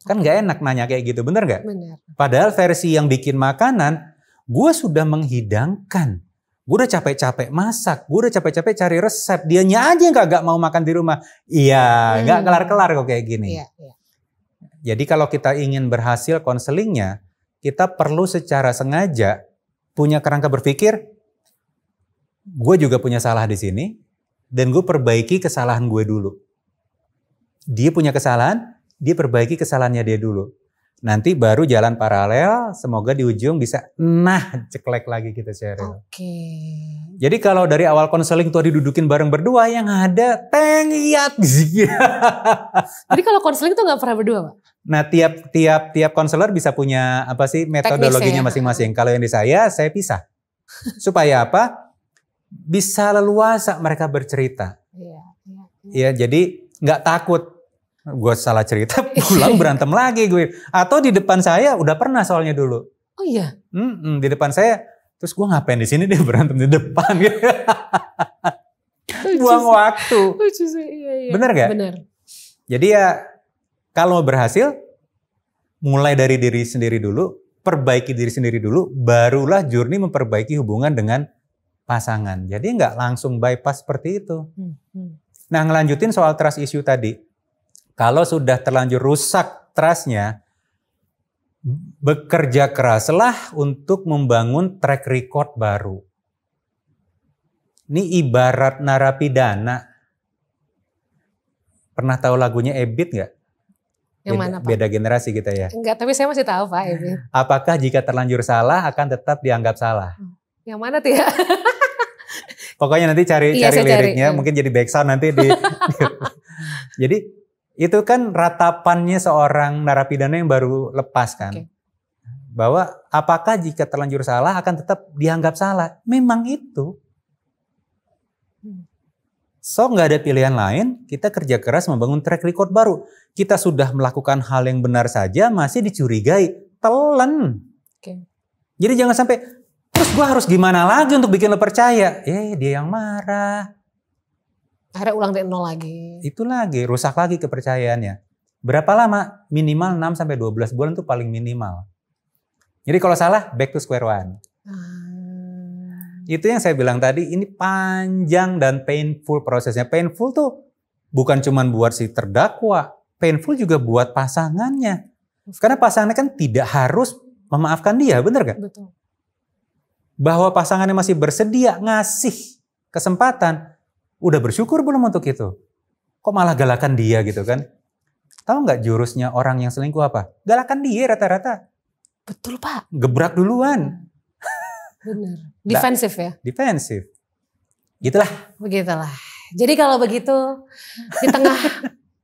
Kan gak enak nanya kayak gitu, bener gak? Benar. Padahal versi yang bikin makanan, gue sudah menghidangkan. Gue udah capek-capek masak, gue udah capek-capek cari resep, dianya aja yang kagak mau makan di rumah. Iya, nggak kelar-kelar kok kayak gini. Iya, iya. Jadi kalau kita ingin berhasil konselingnya, kita perlu secara sengaja punya kerangka berpikir, gue juga punya salah di sini, dan gue perbaiki kesalahan gue dulu. Dia punya kesalahan, dia perbaiki kesalahannya dia dulu. Nanti baru jalan paralel, semoga di ujung bisa, ceklek lagi kita Sheryl. Oke. Jadi kalau dari awal konseling tuh didudukin bareng berdua, yang ada tengiat. Jadi kalau konseling tuh nggak pernah berdua, Pak? Nah, tiap konselor bisa punya apa sih metodologinya masing-masing. Kalau yang di saya pisah. Supaya apa? Bisa leluasa mereka bercerita. Iya, jadi nggak takut. Gue salah cerita, pulang berantem lagi gue. Atau di depan saya udah pernah soalnya dulu. Oh iya? Di depan saya, terus gue ngapain di sini dia berantem di depan gitu. Buang waktu. Iya. Bener gak? Bener. Jadi ya kalau berhasil, mulai dari diri sendiri dulu, perbaiki diri sendiri dulu, barulah journey memperbaiki hubungan dengan pasangan. Jadi nggak langsung bypass seperti itu. Nah, ngelanjutin soal trust issue tadi. Kalau sudah terlanjur rusak trust-nya, bekerja keraslah untuk membangun track record baru. Ini ibarat narapidana. Pernah tahu lagunya Ebit nggak? Yang mana, Pak? Beda generasi kita ya. Enggak, tapi saya masih tahu, Pak, Ebit. Apakah jika terlanjur salah akan tetap dianggap salah? Yang mana tuh ya? Pokoknya nanti cari liriknya, mungkin jadi backsound nanti di. Jadi itu kan ratapannya seorang narapidana yang baru lepas kan. Bahwa apakah jika terlanjur salah akan tetap dianggap salah? Memang itu. So nggak ada pilihan lain, kita kerja keras membangun track record baru. Kita sudah melakukan hal yang benar saja masih dicurigai, telan. Jadi jangan sampai, terus gue harus gimana lagi untuk bikin lo percaya? Dia yang marah. Akhirnya ulang dari nol lagi. Itu lagi, rusak lagi kepercayaannya. Berapa lama? Minimal 6-12 bulan itu paling minimal. Jadi kalau salah, back to square one. Itu yang saya bilang tadi, ini panjang dan painful prosesnya. Painful tuh bukan cuma buat si terdakwa, painful juga buat pasangannya. Karena pasangannya kan tidak harus memaafkan dia, bener gak? Betul. Bahwa pasangannya masih bersedia ngasih kesempatan, udah bersyukur belum untuk itu? Kok malah galakan dia gitu kan? Tahu nggak jurusnya orang yang selingkuh apa? Galakan dia rata-rata. Betul, Pak. Gebrak duluan. Bener. Defensif ya? Defensif. Gitulah. Begitulah. Jadi kalau begitu di tengah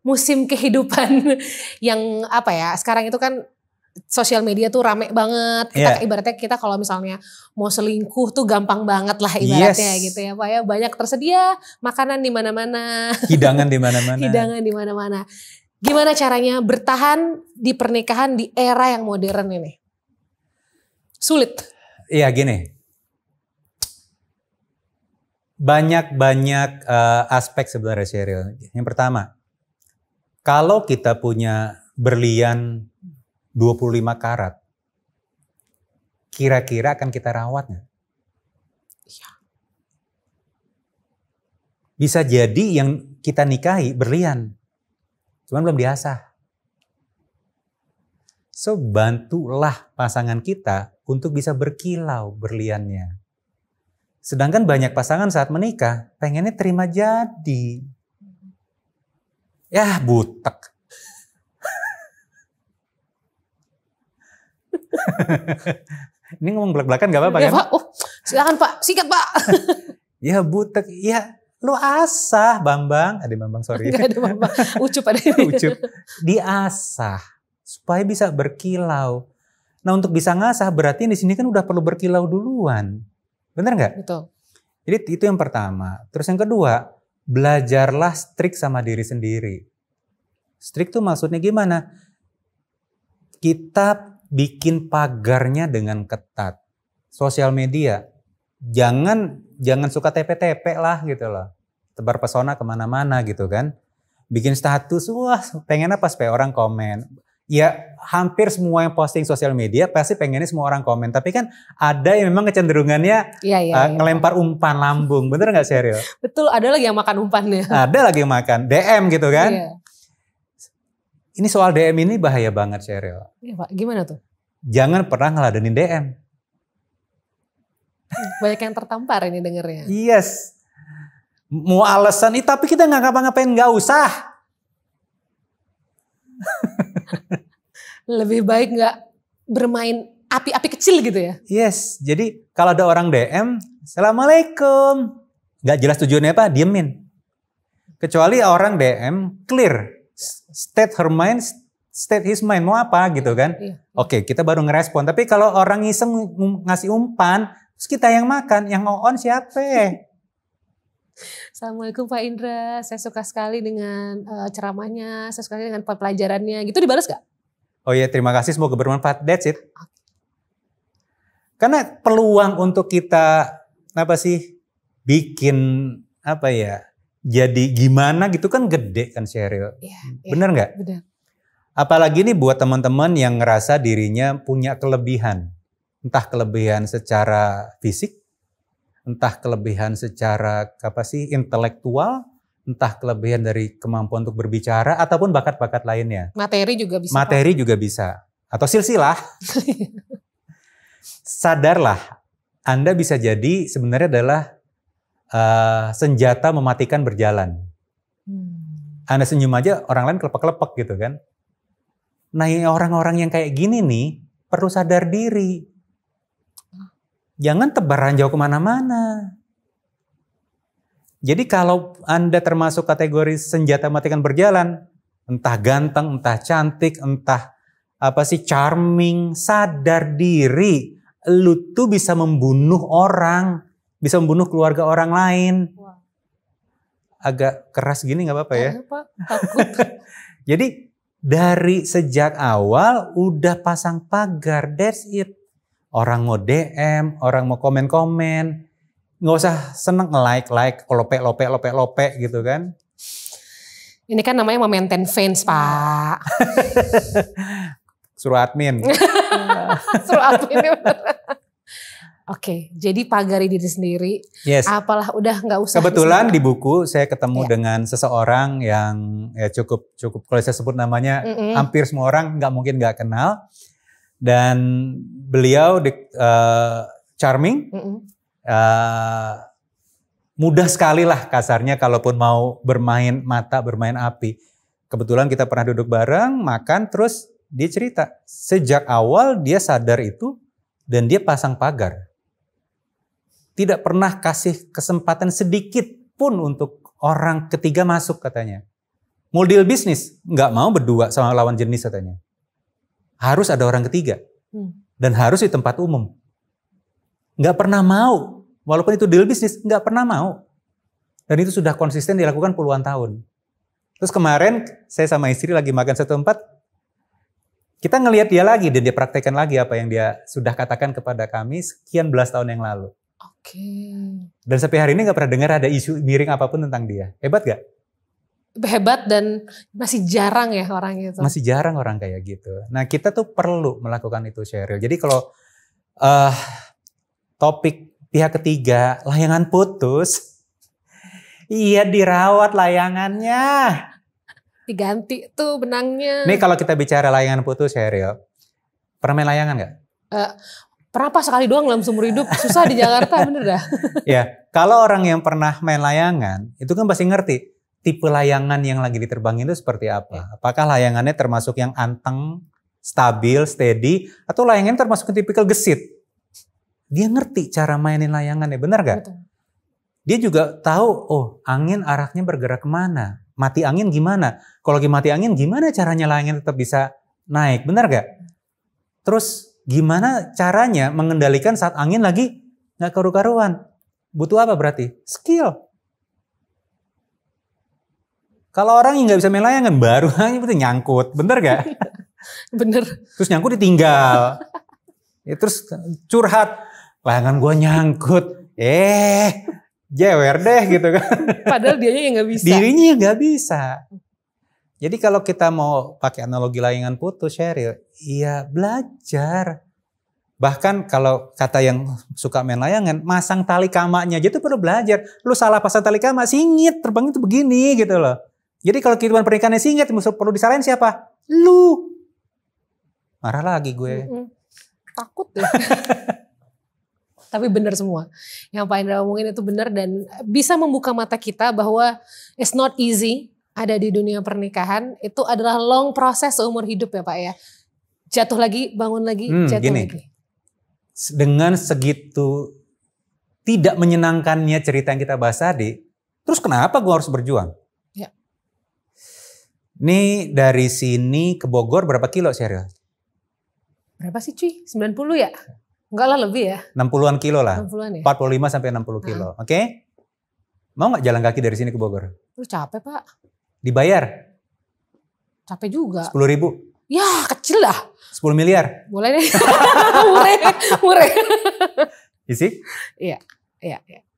musim kehidupan yang apa ya, sekarang itu kan sosial media tuh rame banget. Kita ibaratnya kita kalau misalnya mau selingkuh tuh gampang banget lah ibaratnya gitu ya Pak ya. Banyak tersedia makanan di mana-mana. Hidangan di mana-mana. Hidangan di mana-mana. Gimana caranya bertahan di pernikahan di era yang modern ini? Sulit. Iya gini. Banyak aspek sebenarnya Sheryl. Yang pertama, kalau kita punya berlian 25 karat, kira-kira akan kita rawat nggak? Bisa jadi yang kita nikahi berlian, cuman belum diasah. So bantulah pasangan kita untuk bisa berkilau berliannya. Sedangkan banyak pasangan saat menikah pengennya terima jadi. Ya butek. Ini ngomong belak-belakan gak apa-apa ya, kan? Pak. Oh, silakan Pak, sikat Pak. Ya butek, ya lu asah Bambang. Ada Bambang, sorry. Gak ada Bambang, Ucup ada. Ucup. Diasah supaya bisa berkilau. Nah untuk bisa ngasah berarti di sini kan udah perlu berkilau duluan. Bener nggak? Betul. Jadi itu yang pertama. Terus yang kedua, belajarlah strict sama diri sendiri. Strict tuh maksudnya gimana? Kita bikin pagarnya dengan ketat. Sosial media, jangan suka TP-TP lah gitu loh. Tebar pesona kemana-mana gitu kan. Bikin status, wah pengen apa supaya orang komen. Ya hampir semua yang posting sosial media pasti pengennya semua orang komen. Tapi kan ada yang memang kecenderungannya ngelempar umpan lambung. Bener gak Sheryl? Betul, ada lagi yang makan umpannya. Ada lagi yang makan, DM gitu kan. Iya. Ini soal DM ini bahaya banget Sheryl. Iya Pak, gimana tuh? Jangan pernah ngeladenin DM. Banyak yang tertampar ini dengernya. Yes. Mau alasan itu tapi kita gak ngapa-ngapain, gak usah. Lebih baik nggak bermain api-api kecil gitu ya? Yes, jadi kalau ada orang DM, Assalamualaikum. Nggak jelas tujuannya apa, diemin. Kecuali orang DM, clear. State her mind, state his mind, mau apa gitu kan. Iya. Oke, kita baru ngerespon. Tapi kalau orang iseng ngasih umpan, terus kita yang makan, yang on siapa? Assalamualaikum Pak Indra, saya suka sekali dengan ceramahnya, saya suka sekali dengan pelajarannya. Gitu dibalas gak? Oh iya, terima kasih, semoga bermanfaat. That's it. Karena peluang untuk kita bikin jadi gimana gitu kan gede kan Sheryl. Iya, bener nggak? Bener. Apalagi nih buat teman-teman yang ngerasa dirinya punya kelebihan. Entah kelebihan secara fisik, entah kelebihan secara intelektual, entah kelebihan dari kemampuan untuk berbicara ataupun bakat-bakat lainnya. Materi juga bisa. Materi juga bisa. Atau silsilah. Sadarlah, Anda bisa jadi sebenarnya adalah senjata mematikan berjalan. Anda senyum aja orang lain kelepek-kelepek gitu kan. Nah orang-orang yang kayak gini nih perlu sadar diri. Jangan tebar ranjau kemana-mana. Jadi kalau Anda termasuk kategori senjata mematikan berjalan, entah ganteng, entah cantik, entah charming, sadar diri. Lu tuh bisa membunuh orang, bisa membunuh keluarga orang lain. Wow. Agak keras gini gak apa-apa ya? Pak, takut. Jadi dari sejak awal udah pasang pagar, that's it. Orang mau DM, orang mau komen-komen. Nggak usah seneng like, lope gitu kan. Ini kan namanya memaintain fans, Pak. Suruh admin. Suruh admin. Oke, jadi pagari diri sendiri. Yes. Apalah udah nggak usah. Kebetulan di buku saya ketemu dengan seseorang yang ya cukup kalau saya sebut namanya hampir semua orang nggak mungkin nggak kenal. Dan beliau charming. Mudah sekali lah kasarnya kalaupun mau bermain mata, bermain api. Kebetulan kita pernah duduk bareng, makan, terus dia cerita. Sejak awal dia sadar itu dan dia pasang pagar. Tidak pernah kasih kesempatan sedikit pun untuk orang ketiga masuk katanya. Mau deal bisnis, nggak mau berdua sama lawan jenis katanya. Harus ada orang ketiga. Dan harus di tempat umum. Nggak pernah mau. Walaupun itu deal bisnis, nggak pernah mau. Dan itu sudah konsisten dilakukan puluhan tahun. Terus kemarin saya sama istri lagi makan satu tempat, kita ngelihat dia lagi dan dia praktekkan lagi apa yang dia sudah katakan kepada kami sekian belas tahun yang lalu. Oke. Dan sampai hari ini nggak pernah dengar ada isu miring apapun tentang dia. Hebat gak? Hebat dan masih jarang ya orang itu. Masih jarang orang kayak gitu. Nah kita tuh perlu melakukan itu Sheryl. Jadi kalau topik pihak ketiga, layangan putus, iya dirawat layangannya. Diganti tuh benangnya. Nih kalau kita bicara layangan putus Sheryl, pernah main layangan gak? Pernah pas sekali doang dalam seumur hidup, susah di Jakarta bener dah. Ya, kalau orang yang pernah main layangan, itu kan pasti ngerti tipe layangan yang lagi diterbangin itu seperti apa. Apakah layangannya termasuk yang anteng, stabil, steady, atau layangannya termasuk yang tipikal gesit. Dia ngerti cara mainin layangannya, benar gak? Betul. Dia juga tahu, oh angin arahnya bergerak kemana, mati angin gimana. Kalau lagi mati angin gimana caranya layangan tetap bisa naik, benar gak? Terus gimana caranya mengendalikan saat angin lagi gak karu-karuan. Butuh apa berarti? Skill. Kalau orang yang gak bisa main layangan, baru hanya betul nyangkut, bener gak? Bener. Terus nyangkut ditinggal. Ya, terus curhat, layangan gue nyangkut. Jewer deh gitu kan. Padahal dianya yang gak bisa. Dirinya yang gak bisa. Jadi kalau kita mau pakai analogi layangan putus, Sheryl, iya belajar. Bahkan kalau kata yang suka main layangan, masang tali kamaknya aja itu perlu belajar. Lu salah pasang tali kamak, singit, terbang itu begini gitu loh. Jadi kalau kehidupan pernikahannya singit, perlu disalahin siapa? Lu. Marah lagi gue. Takut deh. Tapi benar semua. Yang Pak Indra omongin itu benar dan bisa membuka mata kita bahwa it's not easy ada di dunia pernikahan. Itu adalah long proses seumur hidup ya Pak ya. Jatuh lagi, bangun lagi, jatuh gini. lagi. Dengan segitu tidak menyenangkannya cerita yang kita bahas tadi, terus kenapa gue harus berjuang? Ya. Nih dari sini ke Bogor berapa kilo, Sheryl? Berapa sih cuy? 90 ya? Enggak lah lebih ya. 60-an kilo lah. 60-an ya? 45 sampai 60 kilo. Oke? Mau gak jalan kaki dari sini ke Bogor? Lu capek Pak. Dibayar? Capek juga. 10.000. Ya kecil lah. 10 miliar. Boleh deh. Murah. Isi? Iya.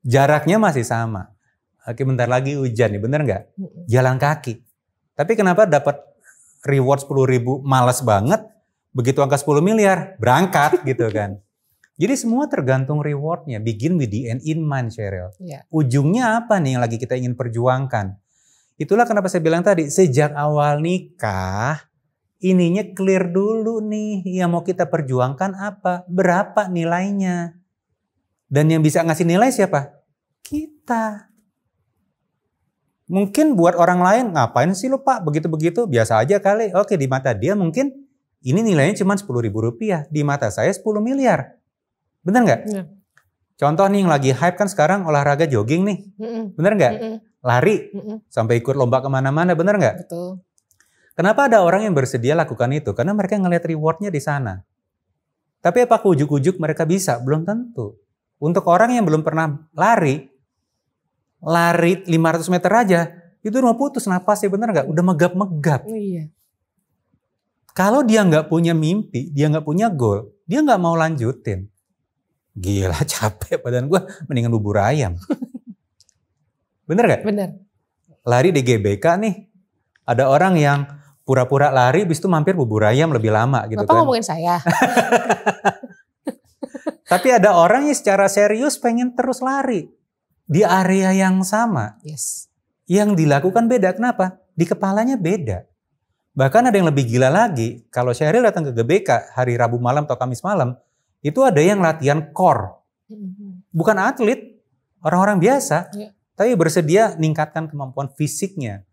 Jaraknya masih sama. Oke, bentar lagi hujan nih, bener nggak? Jalan kaki. Tapi kenapa dapat reward 10.000 malas banget, begitu angka 10 miliar, berangkat gitu kan. Jadi semua tergantung rewardnya, begin with the end in mind, Sheryl. Yeah. Ujungnya apa nih yang lagi kita ingin perjuangkan? Itulah kenapa saya bilang tadi, sejak awal nikah, ininya clear dulu nih, yang mau kita perjuangkan apa, berapa nilainya. Dan yang bisa ngasih nilai siapa? Kita. Mungkin buat orang lain, ngapain sih lu Pak, begitu-begitu, biasa aja kali. Oke, di mata dia mungkin ini nilainya cuma 10.000 rupiah, di mata saya 10 miliar. Bener nggak? Ya. Contoh nih yang lagi hype kan sekarang olahraga jogging nih. Bener nggak? Lari, sampai ikut lomba kemana-mana, bener nggak? Betul. Kenapa ada orang yang bersedia lakukan itu? Karena mereka ngelihat rewardnya di sana. Tapi apakah ujuk-ujuk mereka bisa? Belum tentu. Untuk orang yang belum pernah lari 500 meter aja, itu udah putus napasnya, bener nggak? Udah megap-megap. Iya. Kalau dia nggak punya mimpi, dia nggak punya goal, dia nggak mau lanjutin. Gila capek badan gue, mendingan bubur ayam. Bener nggak? Bener. Lari di GBK nih, ada orang yang pura-pura lari, habis itu mampir bubur ayam lebih lama gitu. Bapak kan. ngomongin saya. Tapi ada orang yang secara serius pengen terus lari di area yang sama. Yes. Yang dilakukan beda, kenapa? Di kepalanya beda. Bahkan ada yang lebih gila lagi, kalau Sheryl datang ke GBK hari Rabu malam atau Kamis malam, itu ada yang latihan core. Bukan atlet, orang-orang biasa, tapi bersedia meningkatkan kemampuan fisiknya.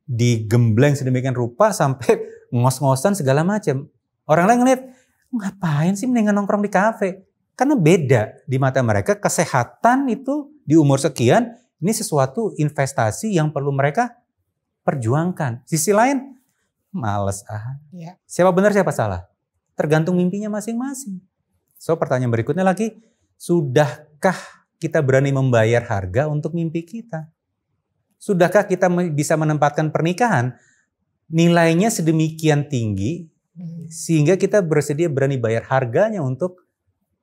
Digembleng sedemikian rupa sampai ngos-ngosan segala macam. Orang lain ngeliat, ngapain sih mendingan nongkrong di kafe? Karena beda di mata mereka, kesehatan itu di umur sekian, ini sesuatu investasi yang perlu mereka perjuangkan. Sisi lain, males Ya. Siapa benar siapa salah? Tergantung mimpinya masing-masing. So pertanyaan berikutnya lagi, sudahkah kita berani membayar harga untuk mimpi kita? Sudahkah kita bisa menempatkan pernikahan nilainya sedemikian tinggi sehingga kita bersedia berani bayar harganya untuk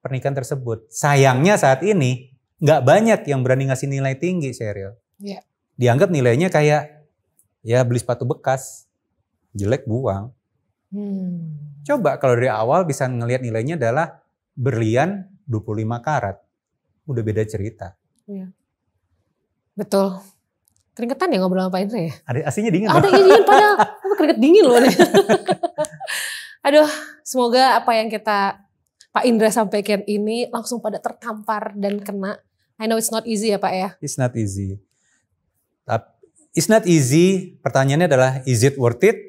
pernikahan tersebut? Sayangnya saat ini nggak banyak yang berani ngasih nilai tinggi, Sheryl. Ya. Dianggap nilainya kayak ya beli sepatu bekas, jelek buang. Coba kalau dari awal bisa ngelihat nilainya adalah berlian 25 karat. Udah beda cerita. Ya. Betul. Keringetan ya ngobrol sama Pak Indra ya? Ada aslinya dingin. Ada dingin padahal. Keringet dingin loh. Aduh, semoga apa yang Pak Indra sampaikan ini langsung pada tertampar dan kena. I know it's not easy ya Pak ya? It's not easy. It's not easy, pertanyaannya adalah is it worth it?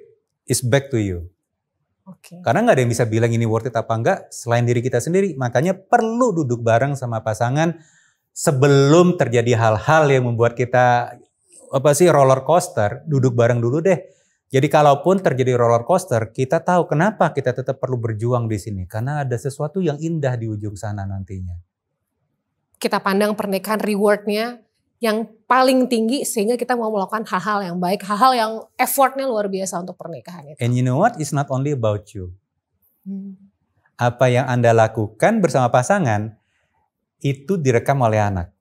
It's back to you. Okay. Karena nggak ada yang bisa bilang ini worth it apa enggak selain diri kita sendiri. Makanya perlu duduk bareng sama pasangan sebelum terjadi hal-hal yang membuat kita roller coaster. Duduk bareng dulu deh. Jadi kalaupun terjadi roller coaster, kita tahu kenapa kita tetap perlu berjuang di sini. Karena ada sesuatu yang indah di ujung sana nantinya. Kita pandang pernikahan rewardnya yang paling tinggi sehingga kita mau melakukan hal-hal yang baik, hal-hal yang effortnya luar biasa untuk pernikahan itu. And you know what? It's not only about you. Apa yang Anda lakukan bersama pasangan itu direkam oleh anak.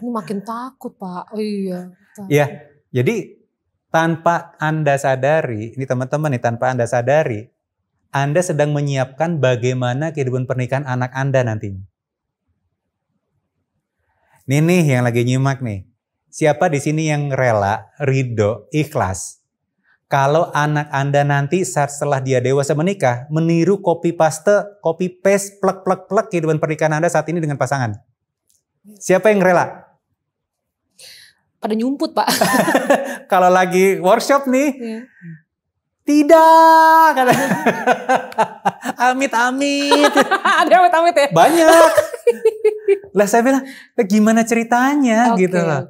Ini makin takut Pak. Oh iya. Ya, jadi tanpa Anda sadari, ini teman-teman nih, tanpa Anda sadari, Anda sedang menyiapkan bagaimana kehidupan pernikahan anak Anda nantinya. Ini nih yang lagi nyimak nih. Siapa di sini yang rela, ridho, ikhlas? Kalau anak Anda nanti setelah dia dewasa menikah, meniru copy paste, plek kehidupan pernikahan Anda saat ini dengan pasangan. Siapa yang rela? Pada nyumput Pak. Kalau lagi workshop nih, tidak. Amit-amit. Ada amit-amit ya? Banyak. Lah saya bilang, gimana ceritanya gitu loh.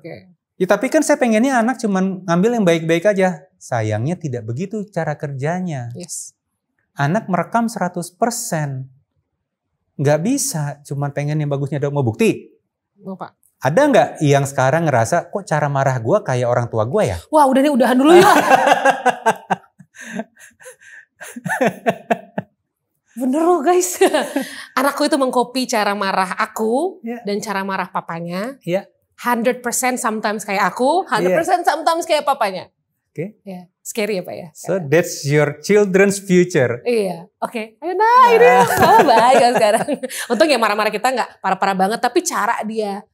Ya, tapi kan saya pengennya anak cuman ngambil yang baik-baik aja. Sayangnya tidak begitu cara kerjanya. Yes. Anak merekam 100%. Nggak bisa, cuman pengen yang bagusnya dong. Mau bukti? Mau Pak. Ada nggak yang sekarang ngerasa, kok cara marah gue kayak orang tua gue ya? Wah udah nih, udahan dulu ya. Bener loh guys. Anakku itu mengcopy cara marah aku dan cara marah papanya. 100% sometimes kayak aku, 100% sometimes kayak papanya. Oke. Ya, scary ya Pak ya. So that's your children's future. Iya, oke. Ayo ini baik sekarang. Untung ya marah-marah kita nggak parah-parah banget, tapi cara dia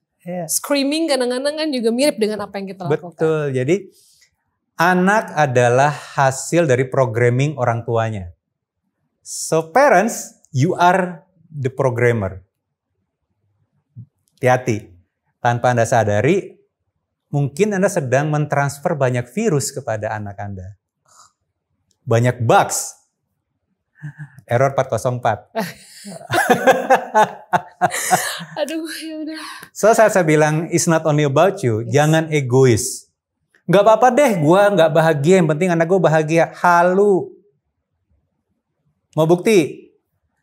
screaming kadang-kadang kan juga mirip dengan apa yang kita lakukan. Betul. Jadi anak adalah hasil dari programming orang tuanya. So parents, you are the programmer. Hati-hati. Tanpa Anda sadari, mungkin Anda sedang mentransfer banyak virus kepada anak Anda. Banyak bugs. Error 404. Aduh, ya udah. So saya bilang, it's not only about you. Jangan egois. Gak apa-apa deh, gue gak bahagia. Yang penting anak gue bahagia. Halu. Mau bukti?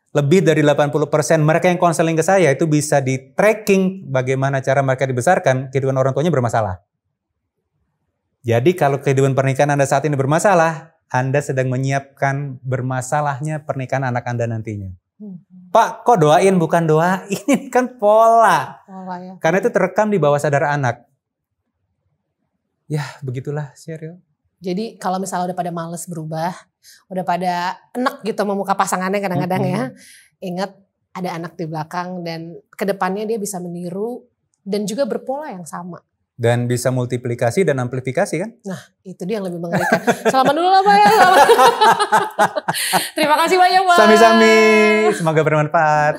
Lebih dari 80% mereka yang konseling ke saya itu bisa di tracking bagaimana cara mereka dibesarkan, kehidupan orang tuanya bermasalah. Jadi kalau kehidupan pernikahan Anda saat ini bermasalah, Anda sedang menyiapkan bermasalahnya pernikahan anak Anda nantinya. Pak, kok doain bukan doain? Ini kan pola. Ya. Karena itu terekam di bawah sadar anak. Ya, begitulah Sheryl. Jadi kalau misalnya udah pada males berubah, udah pada enak gitu memuka pasangannya kadang-kadang ya, ingat ada anak di belakang dan kedepannya dia bisa meniru dan juga berpola yang sama. Dan bisa multiplikasi dan amplifikasi kan? Nah itu dia yang lebih mengerikan. Selamat dulu lah Pak ya. Terima kasih banyak Pak. Sami-sami, semoga bermanfaat.